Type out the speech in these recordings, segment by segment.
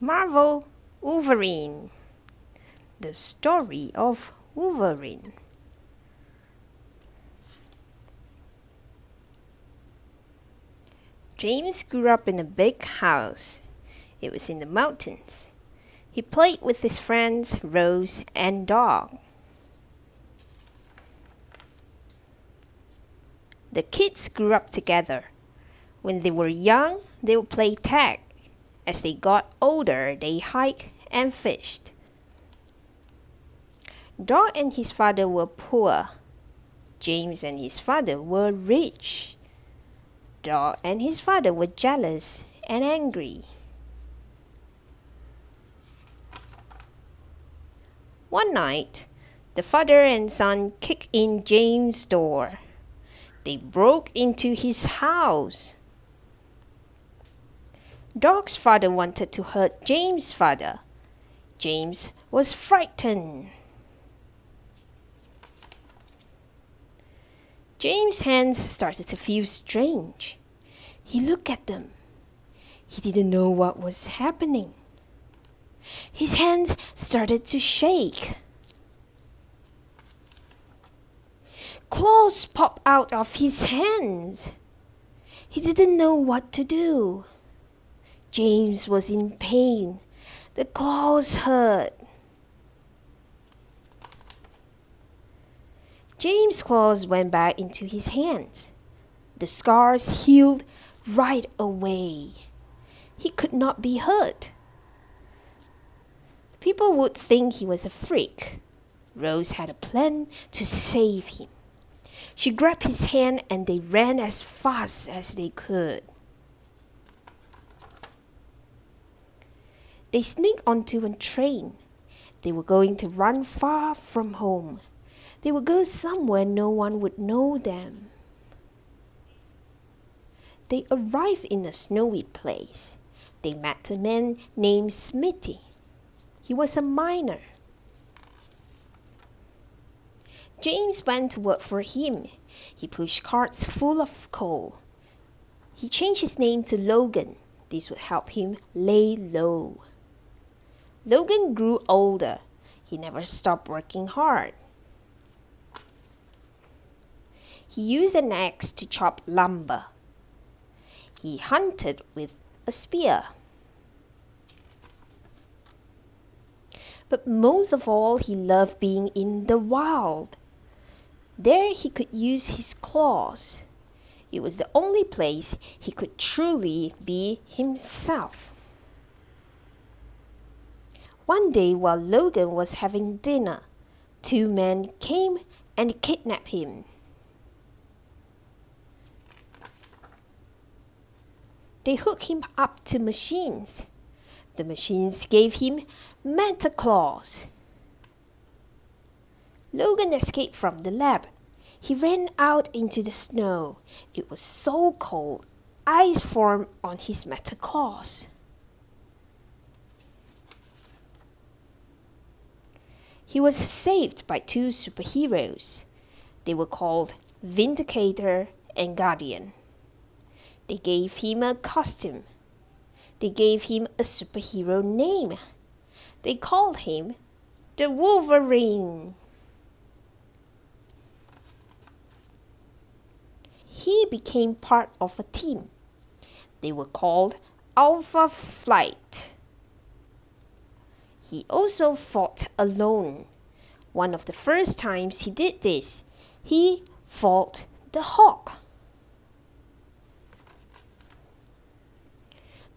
Marvel Wolverine. The Story of Wolverine. James grew up in a big house. It was in the mountains. He played with his friends Rose and Dog. The kids grew up together. When they were young, they would play tag. As they got older, they hiked and fished. Dog and his father were poor. James and his father were rich. Dog and his father were jealous and angry. One night, the father and son kicked in James' door. They broke into his house. Dog's father wanted to hurt James' father. James was frightened. James' hands started to feel strange. He looked at them. He didn't know what was happening. His hands started to shake. Claws popped out of his hands. He didn't know what to do. James was in pain. The claws hurt. James' claws went back into his hands. The scars healed right away. He could not be hurt. People would think he was a freak. Rose had a plan to save him. She grabbed his hand and they ran as fast as they could. They sneaked onto a train. They were going to run far from home. They would go somewhere no one would know them. They arrived in a snowy place. They met a man named Smitty. He was a miner. James went to work for him. He pushed carts full of coal. He changed his name to Logan. This would help him lay low. Logan grew older. He never stopped working hard. He used an axe to chop lumber. He hunted with a spear. But most of all, he loved being in the wild. There he could use his claws. It was the only place he could truly be himself. One day while Logan was having dinner, two men came and kidnapped him. They hooked him up to machines. The machines gave him metal claws. Logan escaped from the lab. He ran out into the snow. It was so cold, ice formed on his metal claws. He was saved by two superheroes. They were called Vindicator and Guardian. They gave him a costume. They gave him a superhero name. They called him the Wolverine. He became part of a team. They were called Alpha Flight. He also fought alone. One of the first times he did this, he fought the Hawk.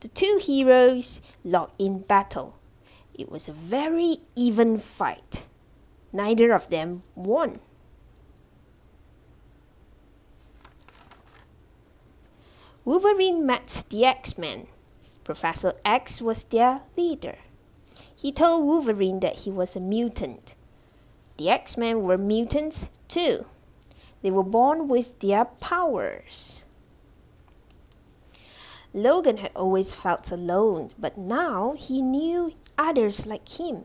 The two heroes locked in battle. It was a very even fight. Neither of them won. Wolverine met the X-Men. Professor X was their leader. He told Wolverine that he was a mutant. The X-Men were mutants too. They were born with their powers. Logan had always felt alone, but now he knew others like him.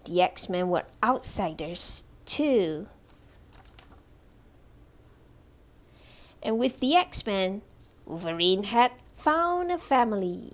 The X-Men were outsiders too. And with the X-Men, Wolverine had found a family.